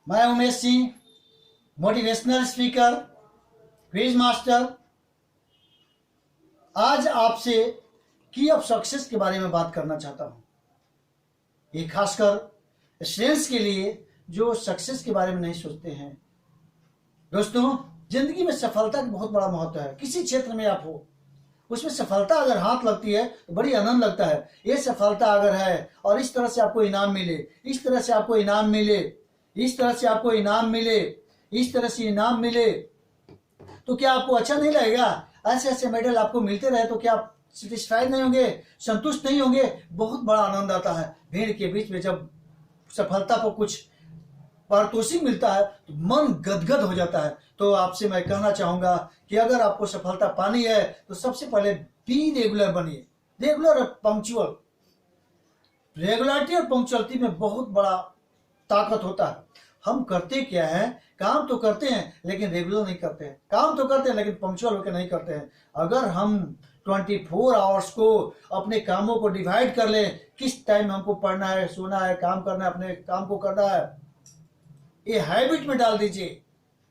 मैं Umesh Singh, motivational speaker, quiz master. आज आपसे की ऑफ सक्सेस के बारे में बात करना चाहता हूँ। ये खासकर स्टूडेंट्स के लिए जो सक्सेस के बारे में नहीं सोचते हैं। दोस्तों, जिंदगी में सफलता का बहुत बड़ा महत्व है। किसी क्षेत्र में आप हो, उसमें सफलता अगर हाथ लगती है तो बड़ी आनंद लगता है। ये सफलता अगर है और इस तरह से आपको इनाम मिले, इस तरह से आपको इनाम मिले, इस तरह से आपको इनाम मिले, इस तरह से इनाम मिले, तो क्या आपको अच्छा नहीं लगेगा? ऐसे ऐसे मेडल आपको मिलते रहे तो क्या आप सेटिस्फाइड नहीं होंगे, संतुष्ट नहीं होंगे? बहुत बड़ा आनंद आता है भीड़ के बीच में जब सफलता पर कुछ पारितोषिक मिलता है तो मन गदगद हो जाता है। तो आपसे मैं कहना चाहूंगा कि अगर आपको सफलता पानी है तो सबसे पहले बी रेगुलर बनिए, रेगुलर और पंक्चुअल। रेगुलरिटी और पंक्चुअलिटी में बहुत बड़ा ताकत होता है। हम करते क्या है, काम तो करते हैं लेकिन रेगुलर नहीं करते हैं, काम तो करते हैं लेकिन पंक्चुअल होकर नहीं करते हैं। अगर हम 24 आवर्स को अपने कामों को डिवाइड कर ले, किस टाइम हमको पढ़ना है, सोना है, काम करना है, अपने काम को करना है, ये हैबिट में डाल दीजिए।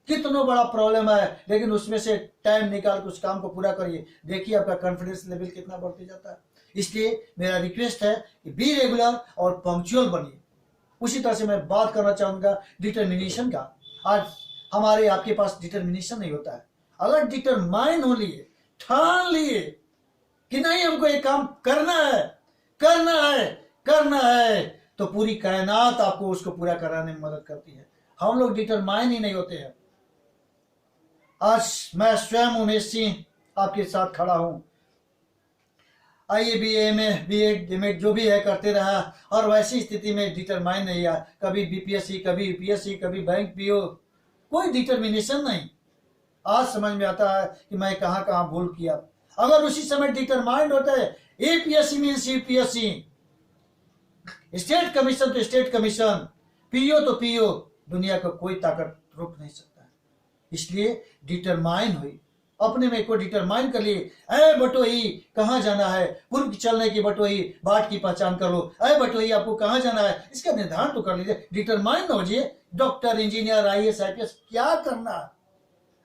कितना बड़ा प्रॉब्लम है लेकिन उसमें से टाइम निकाल कर उस काम को पूरा करिए, देखिए आपका कॉन्फिडेंस लेवल कितना बढ़ते जाता है। इसलिए मेरा रिक्वेस्ट है कि बी रेगुलर और पंक्चुअल बनिए। उसी तरह से मैं बात करना चाहूंगा डिटर्मिनेशन का। आज हमारे आपके पास डिटर्मिनेशन नहीं होता है। अगर डिटरमाइन हो लिए, ठान लिए कि नहीं हमको ये काम करना है, करना है, करना है, तो पूरी कायनात आपको उसको पूरा कराने में मदद करती है। हम लोग डिटरमाइन ही नहीं होते हैं। आज मैं स्वयं उमेश सिंह आपके साथ खड़ा हूं। IAB, MA, B.Ed, M.Ed जो भी है करते रहा और वैसी स्थिति में डिटरमाइन नहीं आया। कभी BPSC, कभी UPSC, कभी बैंक PO, कोई डिटर्मिनेशन नहीं। आज समझ में आता है कि मैं कहां कहां भूल किया। अगर उसी समय डिटरमाइंड होता है, APSC means UPSC, state commission तो स्टेट कमीशन, PO तो PO, दुनिया का कोई ताकत रोक नहीं सकता है। इसलिए डिटरमाइन हुई, अपने में को डिटरमाइन कर लिए। अरे बटोही कहाँ जाना है, पूर्व चलने की बटोही बाट की पहचान कर लो। अरे बटोही आपको कहाँ जाना है इसका निर्धारण तो कर लीजिए, डिटरमाइन हो जाइए। डॉक्टर, इंजीनियर, IAS, IPS क्या करना है?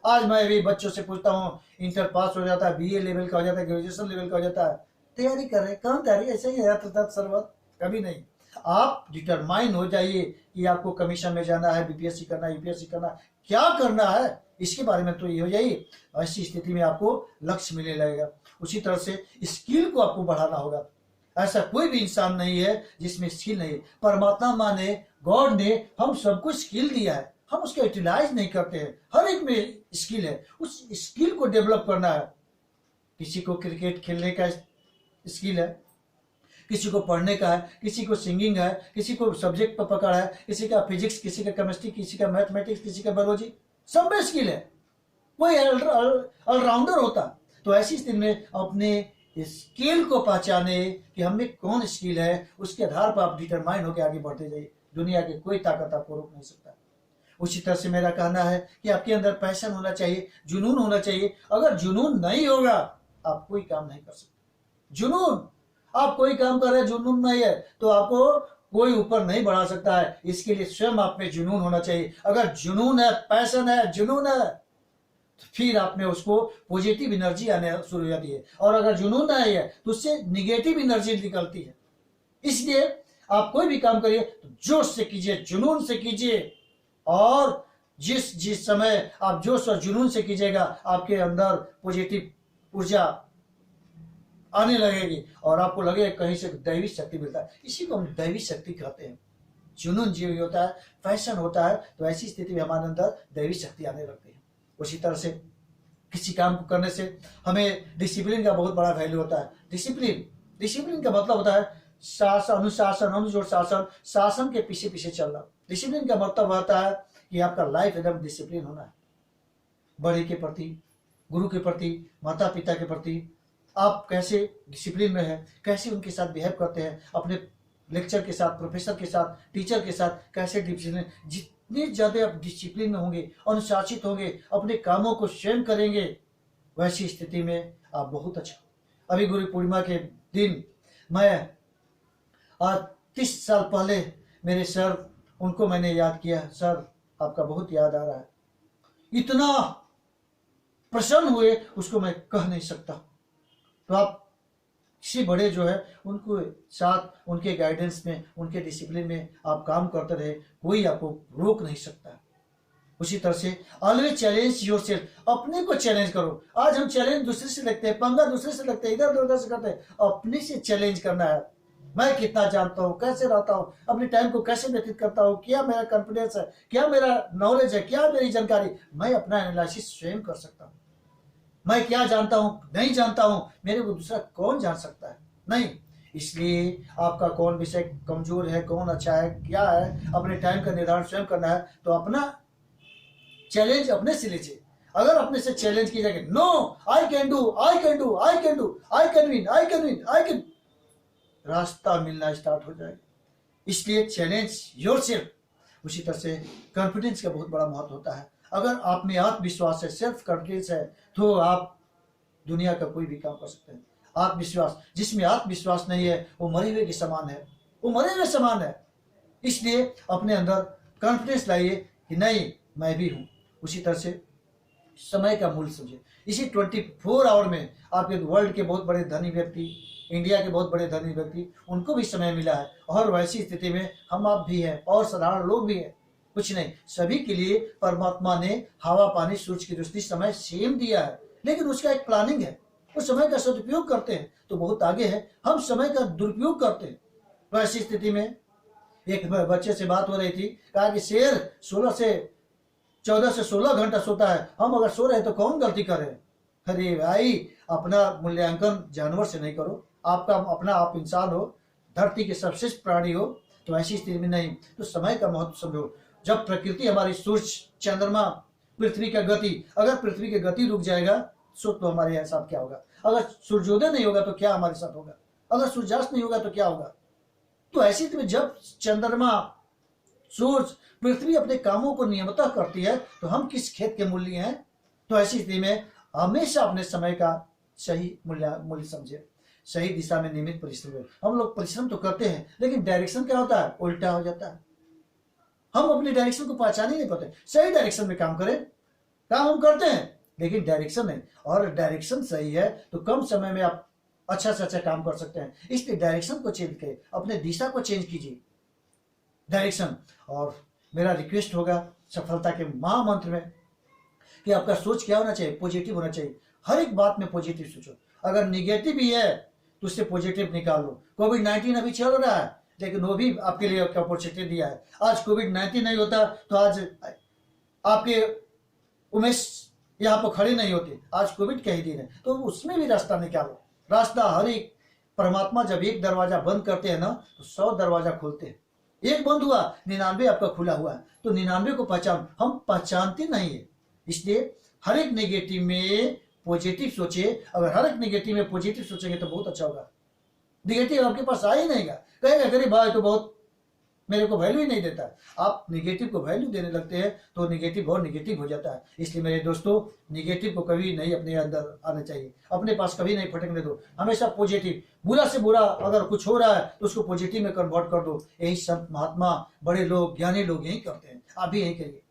आज मैं भी बच्चों से पूछता हूँ, इंटर पास हो जाता है, BA लेवल का हो जाता है, ग्रेजुएशन लेवल का हो जाता है, तैयारी कर रहे, कहाँ तैयारी? ऐसे ही है सर्वत, कभी नहीं। आप डिटरमाइन हो जाइए कि आपको कमीशन में जाना है, BPSC करना है, UPSC करना है, क्या करना है इसके बारे में तो ये हो जाइए। ऐसी स्थिति में आपको लक्ष्य मिलने लगेगा। उसी तरह से स्किल को आपको बढ़ाना होगा। ऐसा कोई भी इंसान नहीं है जिसमें स्किल नहीं है। परमात्मा ने, गॉड ने हम सबको स्किल दिया है, हम उसको यूटिलाइज नहीं करते हैं। हर एक में स्किल है, उस स्किल को डेवलप करना है। किसी को क्रिकेट खेलने का स्किल है, किसी को पढ़ने का है, किसी को सिंगिंग है, किसी को सब्जेक्ट पर पकड़ है, किसी का फिजिक्स, किसी का केमिस्ट्री, किसी का मैथमेटिक्स, किसी का बायोलॉजी, सब में स्किल है। कोई ऑलराउंडर होता। तो ऐसी स्थिति में अपने स्किल को पहचाने कि हमें कौन स्किल है, उसके आधार पर आप डिटरमाइन होकर आगे बढ़ते जाइए। दुनिया की कोई ताकत आपको रोक नहीं सकता। उसी तरह से मेरा कहना है कि आपके अंदर पैशन होना चाहिए, जुनून होना चाहिए। अगर जुनून नहीं होगा आप कोई काम नहीं कर सकते। जुनून, आप कोई काम कर रहे हैं, जुनून नहीं है तो आपको कोई ऊपर नहीं बढ़ा सकता है। इसके लिए स्वयं आप में जुनून होना चाहिए। अगर जुनून है, पैशन है, जुनून है, तो फिर आप में उसको पॉजिटिव एनर्जी आने शुरू हो जाती है। और अगर जुनून नहीं है तो उससे निगेटिव एनर्जी निकलती है। इसलिए आप कोई भी काम करिए तो जोश से कीजिए, जुनून से कीजिए। और जिस समय आप जोश और जुनून से कीजिएगा आपके अंदर पॉजिटिव ऊर्जा आने लगेगी और आपको लगेगा कहीं से दैवी शक्ति मिलता है। इसी को हम दैवी शक्ति कहते हैं। जुनून जीव होता है, फैशन होता है, तो ऐसी स्थिति में हमारे अंदर दैवी शक्ति आने लगती है। उसी तरह से किसी काम को करने से हमें डिसिप्लिन का बहुत बड़ा वैल्यू होता है। डिसिप्लिन का मतलब होता है शासन, अनुशासन, अनुजोड़ शासन, शासन के पीछे पीछे चलना। डिसिप्लिन का मतलब होता है कि आपका लाइफ एकदम डिसिप्लिन होना है। बड़े के प्रति, गुरु के प्रति, माता पिता के प्रति आप कैसे डिसिप्लिन में हैं, कैसे उनके साथ बिहेव करते हैं, अपने लेक्चर के साथ, प्रोफेसर के साथ, टीचर के साथ कैसे डिसिप्लिन। जितने ज़्यादा आप डिसिप्लिन में होंगे, अनुशासित होंगे, अपने कामों को स्वयं करेंगे, वैसी स्थिति में आप बहुत अच्छा। अभी गुरु पूर्णिमा के दिन मैं आज 30 साल पहले मेरे सर, उनको मैंने याद किया, सर आपका बहुत याद आ रहा है, इतना प्रसन्न हुए उसको मैं कह नहीं सकता। तो आप किसी बड़े जो है उनको साथ, उनके गाइडेंस में, उनके डिसिप्लिन में आप काम करते रहे, कोई आपको रोक नहीं सकता। उसी तरह से ऑलवेज चैलेंज योरसेल्फ, अपने को चैलेंज करो। आज हम चैलेंज दूसरे से लगते हैं, पंगा दूसरे से लगते हैं, इधर उधर से करते हैं, अपने से चैलेंज करना है। मैं कितना जानता हूँ, कैसे रहता हूँ, अपने टाइम को कैसे व्यतीत करता हूँ, क्या मेरा कॉन्फिडेंस है, क्या मेरा नॉलेज है, क्या मेरी जानकारी, मैं अपना एनालिसिस स्वयं कर सकता हूँ। मैं क्या जानता हूँ, नहीं जानता हूँ, मेरे को दूसरा कौन जान सकता है? नहीं। इसलिए आपका कौन विषय कमजोर है, कौन अच्छा है, क्या है, अपने टाइम का निर्धारण स्वयं करना है। तो अपना चैलेंज अपने से लीजिए। अगर अपने से चैलेंज की जाएगी, no I can do, I can do, I can do, I can win, I can win, I can, रास्ता मिलना स्टार्ट हो जाएगा। इसलिए चैलेंज योरसेल्फ। उसी तरह से कॉन्फिडेंस का बहुत बड़ा महत्व होता है। अगर आप में आत्मविश्वास है, सेल्फ कॉन्फिडेंस है, तो आप दुनिया का कोई भी काम कर सकते हैं। आत्मविश्वास, जिसमें आत्मविश्वास नहीं है वो मरे हुए के समान है, वो मरे हुए समान है। इसलिए अपने अंदर कॉन्फिडेंस लाइए कि नहीं, मैं भी हूं। उसी तरह से समय का मूल्य समझे। इसी 24 आवर में आपके वर्ल्ड के बहुत बड़े धनी व्यक्ति, इंडिया के बहुत बड़े धनी व्यक्ति, उनको भी समय मिला है। और वैसी स्थिति में हम आप भी हैं, और साधारण लोग भी हैं। कुछ नहीं, सभी के लिए परमात्मा ने हवा, पानी, सूरज की रोशनी, समय सेम दिया है, लेकिन उसका एक प्लानिंग है। वो समय का सदुपयोग करते हैं तो बहुत आगे है, हम समय का दुरुपयोग करते हैं। तो ऐसी स्थिति में एक बच्चे से बात हो रही थी, कहा कि शेर 14 से 16 घंटा सोता है, हम अगर सो रहे तो कौन गलती करे? अरे भाई, अपना मूल्यांकन जानवर से नहीं करो, आपका अपना, आप इंसान हो, धरती के सबश्रेष्ठ प्राणी हो। तो ऐसी स्थिति में नहीं, तो समय का महत्व समझो। जब प्रकृति हमारी, सूर्य, चंद्रमा, पृथ्वी का गति, अगर पृथ्वी की गति रुक जाएगा तो हमारे साथ क्या होगा? अगर सूर्योदय नहीं होगा तो क्या हमारे साथ होगा? अगर सूर्यास्त नहीं होगा तो क्या होगा? तो ऐसी स्थिति में जब चंद्रमा, सूर्य, पृथ्वी अपने कामों को नियमितः करती है तो हम किस खेत के मूल्य हैं? तो ऐसी स्थिति में हमेशा अपने समय का सही मूल्य समझे, सही दिशा में नियमित परिश्रम करें। हम लोग परिश्रम तो करते हैं, लेकिन डायरेक्शन क्या होता है? उल्टा हो जाता है। हम अपनी डायरेक्शन को पहचान ही नहीं पाते। सही डायरेक्शन में काम करें, काम हम करते हैं, लेकिन डायरेक्शन नहीं। और डायरेक्शन सही है तो कम समय में आप अच्छा से अच्छा काम कर सकते हैं। इसलिए डायरेक्शन को चेंज करें, अपने दिशा को चेंज कीजिए, डायरेक्शन। और मेरा रिक्वेस्ट होगा सफलता के महामंत्र में कि आपका सोच क्या होना चाहिए? पॉजिटिव होना चाहिए। हर एक बात में पॉजिटिव सोचो। अगर निगेटिव भी है तो उससे पॉजिटिव निकाल लो। कोविड-19 अभी चल रहा है, लेकिन वो भी आपके लिए अपॉर्चुनिटी दिया है। आज कोविड-19 नहीं होता तो आज आपके उमेश यहाँ पर खड़े नहीं होते। आज कोविड का ही दिन है, तो उसमें भी रास्ता निकालो। रास्ता हर एक, परमात्मा जब एक दरवाजा बंद करते हैं ना तो 100 दरवाजा खोलते हैं। एक बंद हुआ, 99 आपका खुला हुआ है, तो 99 को पहचान, हम पहचानते नहीं है। इसलिए हर एक नेगेटिव में पॉजिटिव सोचिए। अगर हर एक नेगेटिव में पॉजिटिव सोचेंगे तो बहुत अच्छा होगा। नेगेटिव आपके पास आ ही नहीं गा, कहेगा अरे भाई तो बहुत मेरे को वैल्यू ही नहीं देता। आप नेगेटिव को वैल्यू देने लगते हैं तो नेगेटिव और नेगेटिव हो जाता है। इसलिए मेरे दोस्तों, नेगेटिव को कभी नहीं अपने अंदर आना चाहिए, अपने पास कभी नहीं फटकने दो। हमेशा पॉजिटिव, बुरा से बुरा अगर कुछ हो रहा है तो उसको पॉजिटिव में कन्वर्ट कर दो। यही सब महात्मा, बड़े लोग, ज्ञानी लोग यही करते हैं। आप भी यही करिए,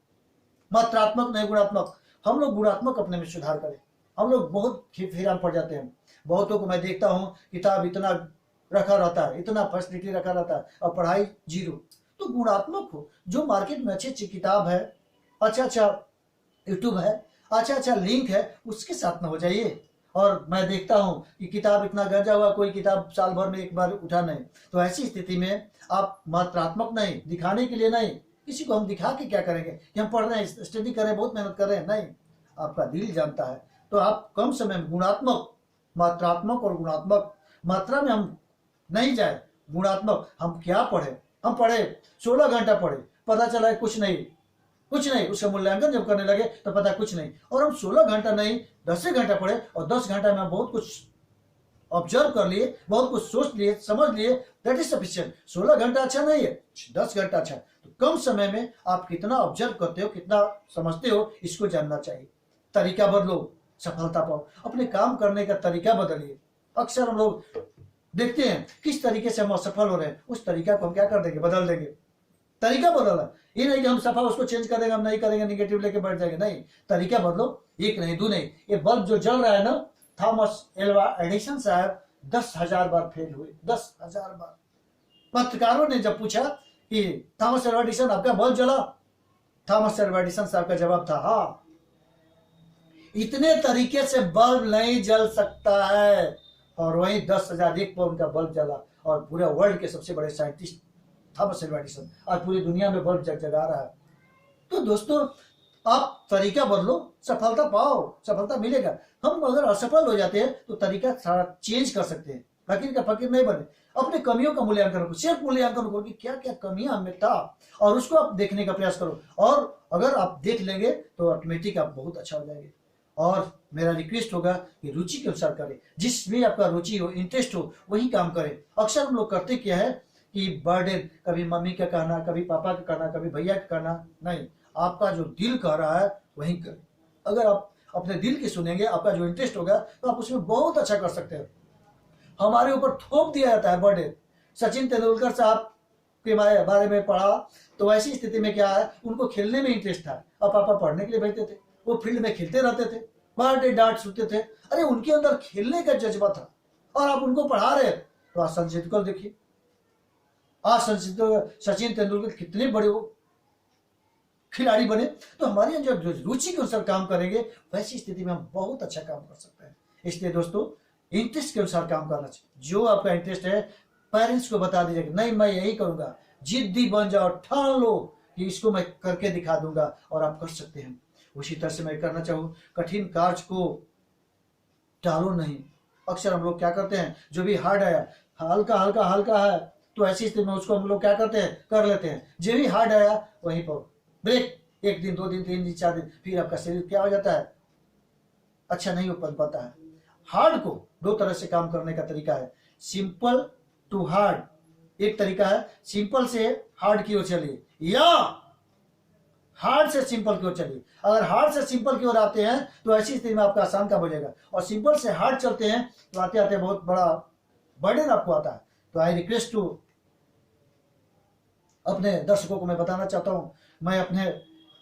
मात्रात्मक नहीं गुणात्मक। हम लोग गुणात्मक अपने में सुधार करें। हम लोग बहुत फिरान पड़ जाते हैं। बहुतों को मैं देखता हूँ, किताब इतना रखा रहता है, इतना फैसिलिटी रखा रहता है और पढ़ाई जीरो। तो गुणात्मक हो। जो मार्केट में अच्छी अच्छी किताब है, अच्छा अच्छा यूट्यूब है, अच्छा अच्छा लिंक है, उसके साथ में हो जाइए। और मैं देखता हूँ कि किताब इतना गंजा हुआ, कोई किताब साल भर में एक बार उठा नहीं। तो ऐसी स्थिति में आप मात्रात्मक नहीं, दिखाने के लिए नहीं, किसी को हम दिखा के क्या करेंगे कि हम पढ़ रहे हैं, स्टडी कर रहे हैं, बहुत मेहनत कर रहे हैं, नहीं। आपका दिल जानता है। तो आप कम समय में गुणात्मक, मात्रात्मक और गुणात्मक, मात्रा में हम नहीं जाए, गुणात्मक। हम क्या पढ़े? हम पढ़े 16 घंटा पढ़े, पता चला है कुछ नहीं, कुछ नहीं। उसका मूल्यांकन जब करने लगे तो पता कुछ नहीं। और हम 16 घंटा नहीं 10 घंटा पढ़े और 10 घंटा में हम बहुत कुछ ऑब्जर्व कर लिए, बहुत कुछ सोच लिए, समझ लिए, दैट इज सफिशिएंट। 16 घंटा अच्छा नहीं है, 10 घंटा अच्छा है। तो कम समय में आप कितना ऑब्जर्व करते हो, कितना समझते हो, इसको जानना चाहिए। तरीका बदलो, सफलता पाओ। अपने काम करने का तरीका बदलिए। अक्सर हम लोग देखते हैं किस तरीके से हम असफल हो रहे हैं, उस तरीका को हम क्या कर देंगे? बदल देंगे। तरीका बदलना। ये नहीं कि हम सफा उसको चेंज कर देंगे, हम नहीं करेंगे, निगेटिव लेके बैठ जाएंगे, नहीं, तरीका बदलो। एक नहीं दो नहीं, ये बल्ब जो जल रहा है ना, थॉमस एल्वा एडिसन साहब 10,000 बार फेल हुए, 10,000 बार। पत्रकारों ने जब पूछा कि थॉमस एल्वा एडिसन आपका बल्ब जला, थॉमस एल्वा एडिसन साहब का जवाब था, हाँ, इतने तरीके से बल्ब नहीं जल सकता है। और वही 10,001 पर उनका बल्ब जला, और पूरे वर्ल्ड के सबसे बड़े साइंटिस्ट थॉमस एल्वा एडिसन आज पूरी दुनिया में बल्ब जगा रहा है। तो दोस्तों, आप तरीका बदलो, सफलता पाओ, सफलता मिलेगा। हम अगर असफल हो जाते हैं तो तरीका सारा चेंज कर सकते हैं, फकीर का फकीर नहीं बने। अपने कमियों का मूल्यांकन करो, सिर्फ मूल्यांकन करो कि क्या क्या कमियां हमें था, और उसको आप देखने का प्रयास करो। और अगर आप देख लेंगे तो ऑटोमेटिक आप बहुत अच्छा हो जाएंगे। और मेरा रिक्वेस्ट होगा कि रुचि के अनुसार करें, जिसमें आपका रुचि हो, इंटरेस्ट हो, वही काम करें। अक्सर हम लोग करते क्या है कि बर्थडे, कभी मम्मी का कहना, कभी पापा का कहना, कभी भैया का कहना, नहीं, आपका जो दिल कह रहा है वही करें। अगर आप अपने दिल की सुनेंगे, आपका जो इंटरेस्ट होगा, तो आप उसमें बहुत अच्छा कर सकते हैं। हमारे ऊपर थोप दिया जाता है बर्थडे। सचिन तेंदुलकर साहब के बारे में पढ़ा तो ऐसी स्थिति में क्या है, उनको खेलने में इंटरेस्ट था, अब पापा पढ़ने के लिए भेजते थे, वो फील्ड में खेलते रहते थे, बर्थडे डांट सुनते थे। अरे उनके अंदर खेलने का जज्बा था, और आप उनको पढ़ा रहे। तो आज सचिन तेंदुलकर देखिए, आज सचिन तेंदुलकर कितने बड़े वो खिलाड़ी बने। तो हमारे यहाँ जब रुचि के अनुसार काम करेंगे, वैसी स्थिति में हम बहुत अच्छा काम कर सकते हैं। इसलिए दोस्तों, इंटरेस्ट के अनुसार काम करना चाहिए। जो आपका इंटरेस्ट है, पेरेंट्स को बता दीजिए कि नहीं, मैं यही करूंगा। जिद्दी बन जाओ, ठान लो कि इसको मैं करके दिखा दूंगा, और आप कर सकते हैं। उसी तरह से मैं करना चाहूँ, कठिन कार्य को टालो नहीं। अक्सर हम लोग क्या करते हैं, जो भी हार्ड आया, हल्का हल्का हल्का है, तो ऐसी स्थिति में उसको हम लोग क्या करते हैं, कर लेते हैं। जो भी हार्ड आया वहीं पर ब्रेक, 1 दिन 2 दिन 3 दिन 4 दिन, फिर आपका शरीर क्या हो जाता है, अच्छा नहीं हो पाता है। हार्ड को 2 तरह से काम करने का तरीका है, सिंपल टू हार्ड। एक तरीका है सिंपल से हार्ड की ओर चलिए, या हार्ड से सिंपल की ओर चलिए। अगर हार्ड से सिंपल की ओर आते हैं तो ऐसी स्थिति में आपका आसान काम हो जाएगा, और सिंपल से हार्ड चलते हैं तो आते आते बहुत बड़ा बर्डन आपको आता है। तो आई रिक्वेस्ट टू, अपने दर्शकों को मैं बताना चाहता हूं, मैं अपने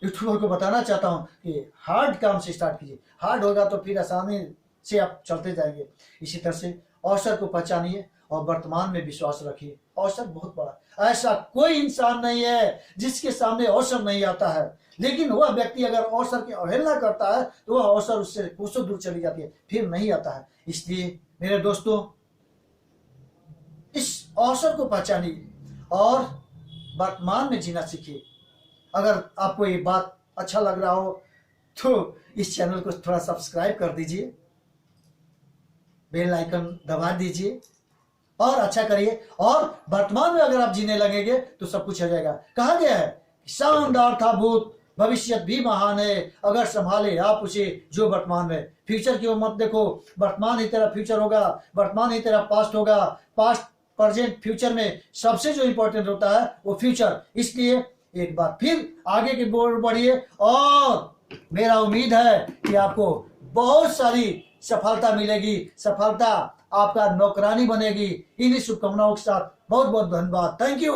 यूट्यूबर को बताना चाहता हूं कि हार्ड काम से स्टार्ट कीजिए। हार्ड होगा तो फिर आसानी से आप चलते जाएंगे। इसी तरह से अवसर को पहचानिए और वर्तमान में विश्वास रखिए। अवसर बहुत बड़ा, ऐसा कोई इंसान नहीं है जिसके सामने अवसर नहीं आता है, लेकिन वह व्यक्ति अगर अवसर की अवहेलना करता है तो वह अवसर उससे कोसों दूर चली जाती है, फिर नहीं आता है। इसलिए मेरे दोस्तों, इस अवसर को पहचानिए और वर्तमान में जीना सीखिए। अगर आपको ये बात अच्छा लग रहा हो तो इस चैनल को थोड़ा सब्सक्राइब कर दीजिए, बेल आइकन दबा दीजिए और अच्छा करिए। और वर्तमान में अगर आप जीने लगेंगे तो सब कुछ हो जाएगा। कहा गया है शानदार था भूत, भविष्य भी महान है, अगर संभाले आप उसे जो वर्तमान में। फ्यूचर की ओर मत देखो, वर्तमान ही तेरा फ्यूचर होगा, वर्तमान ही तेरा पास्ट होगा। पास्ट, प्रेजेंट, फ्यूचर में सबसे जो इंपॉर्टेंट होता है वो फ्यूचर। इसलिए एक बार फिर आगे की ओर बढ़िए, और मेरा उम्मीद है कि आपको बहुत सारी सफलता मिलेगी, सफलता आपका नौकरानी बनेगी। इन्हीं शुभकामनाओं के साथ बहुत बहुत धन्यवाद। Thank you.